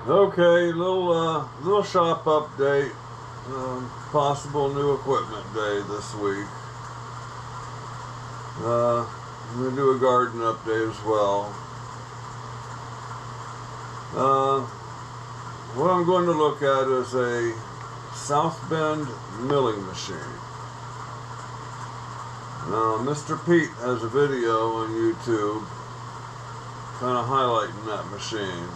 Okay, little shop update. Possible new equipment day this week. I'm gonna do a garden update as well. What I'm going to look at is a South Bend milling machine. Now, Mr. Pete has a video on YouTube kind of highlighting that machine.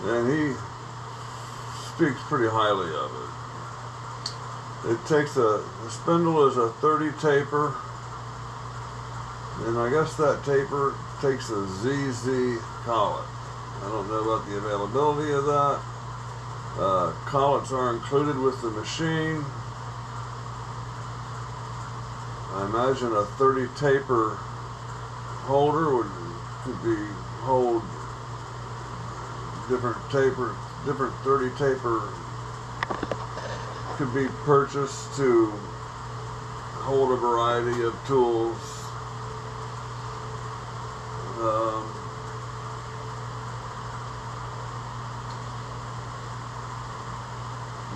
And he speaks pretty highly of it. The spindle is a 30 taper, and I guess that taper takes a ZZ collet. I don't know about the availability of that. Collets are included with the machine. I imagine a 30 taper holder could hold different 30 taper could be purchased to hold a variety of tools.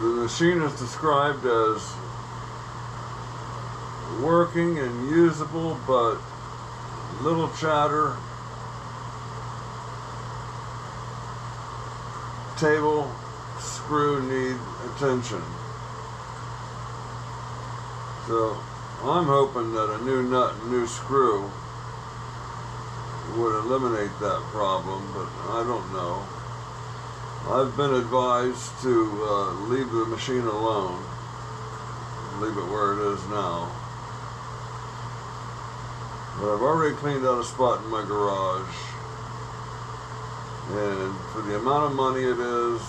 The machine is described as working and usable, but little chatter. Table screw need attention. So I'm hoping that a new nut and new screw would eliminate that problem, but I don't know. I've been advised to leave the machine alone, leave it where it is now. But I've already cleaned out a spot in my garage. And for the amount of money it is,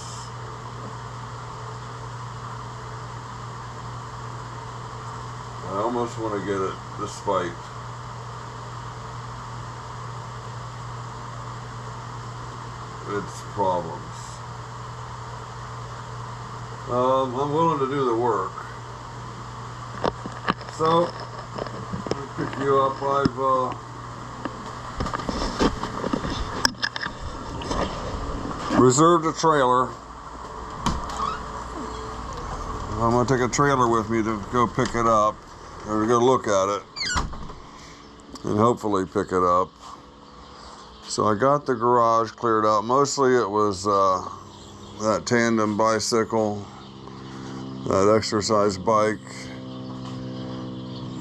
I almost want to get it despite its problems. I'm willing to do the work. So, I'll pick you up. I've reserved a trailer. I'm going to take a trailer with me to go pick it up, or to go look at it, and hopefully pick it up. So I got the garage cleared out. Mostly it was that tandem bicycle, that exercise bike,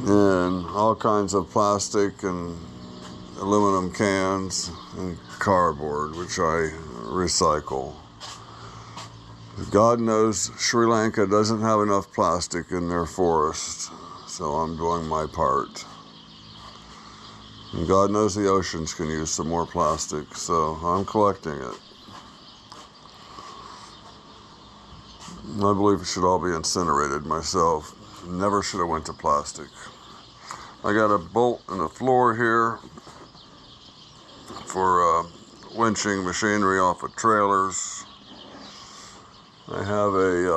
and all kinds of plastic and aluminum cans and cardboard, which I recycle. God knows Sri Lanka doesn't have enough plastic in their forest, so I'm doing my part. And God knows the oceans can use some more plastic, so I'm collecting it. I believe it should all be incinerated myself. Never should have went to plastic. I got a bolt in the floor here for winching machinery off of trailers. I have an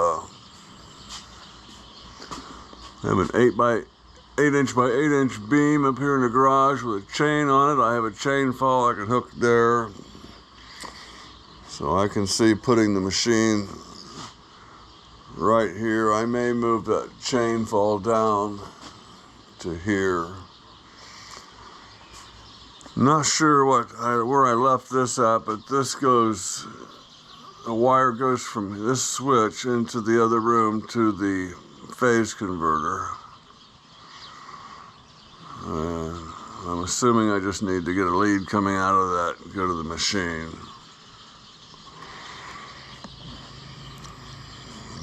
8 inch by 8 inch beam up here in the garage with a chain on it. I have a chain fall I can hook there, so I can see putting the machine right here. I may move that chain fall down to here. Not sure where I left this at, but a wire goes from this switch into the other room to the phase converter. I'm assuming I just need to get a lead coming out of that and go to the machine.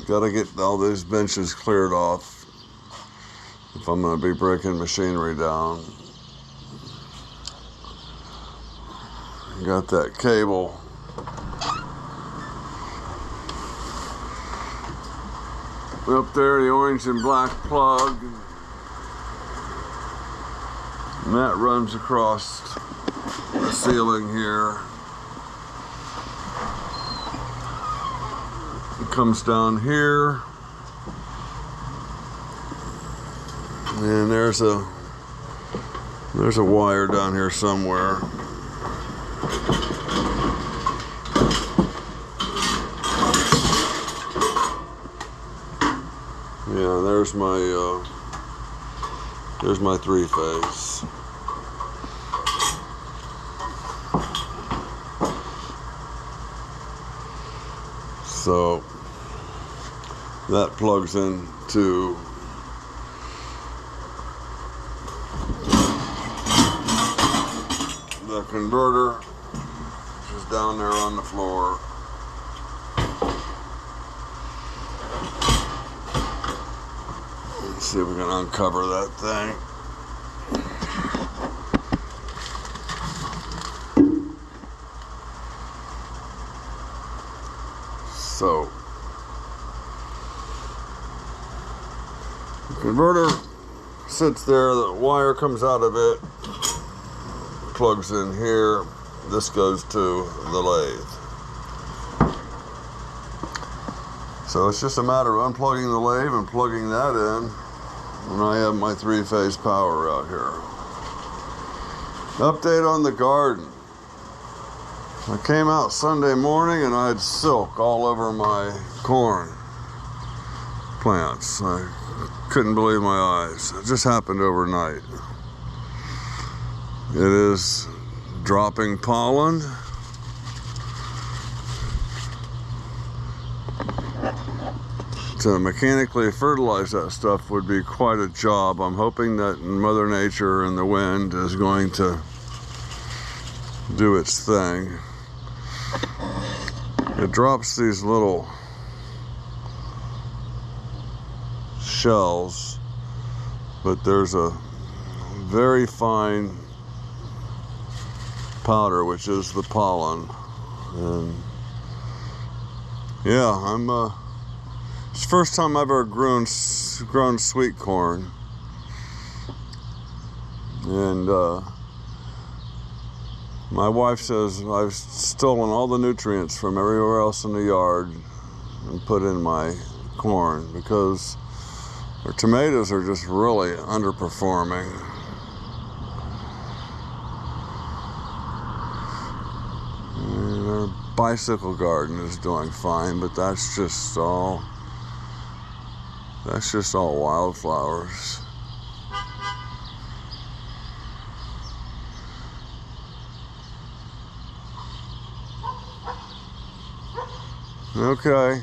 Gotta get all those benches cleared off if I'm gonna be breaking machinery down. Got that cable. Up there, the orange and black plug. And that runs across the ceiling here. It comes down here. And there's a wire down here somewhere. Yeah, there's my three-phase. So that plugs into the converter, which is down there on the floor. Let's see if we can uncover that thing. So, the converter sits there, the wire comes out of it, plugs in here, this goes to the lathe. So it's just a matter of unplugging the lathe and plugging that in, and I have my three-phase power out here. Update on the garden. I came out Sunday morning and I had silk all over my corn plants. I couldn't believe my eyes. It just happened overnight. It is dropping pollen. To mechanically fertilize that stuff would be quite a job. I'm hoping that Mother Nature and the wind is going to do its thing. It drops these little shells, but there's a very fine powder, which is the pollen. And yeah, it's the first time I've ever grown sweet corn. And my wife says I've stolen all the nutrients from everywhere else in the yard and put in my corn, because our tomatoes are just really underperforming. And our bicycle garden is doing fine, but that's just all wildflowers. Okay,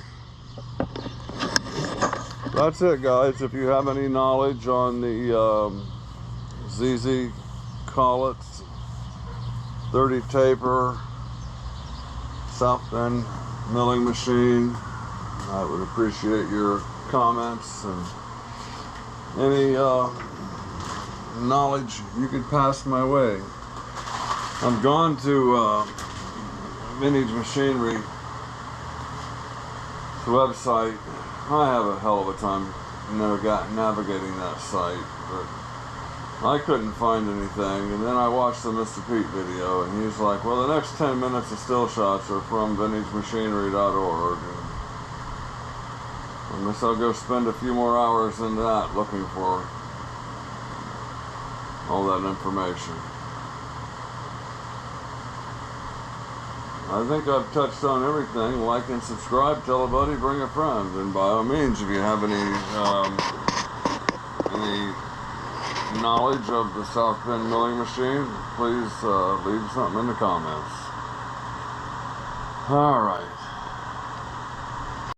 that's it, guys. If you have any knowledge on the ZZ Collets 30 taper South Bend milling machine, I would appreciate your comments and any knowledge you could pass my way. I've gone to Vintage Machinery website. I have a hell of a time navigating that site, but I couldn't find anything. And then I watched the Mr. Pete video, and he's like, well, the next 10 minutes of still shots are from vintagemachinery.org. I guess I'll go spend a few more hours in that looking for all that information. I think I've touched on everything. Like and subscribe, tell a buddy, bring a friend, and by all means, if you have any knowledge of the South Bend milling machine, please leave something in the comments. All right.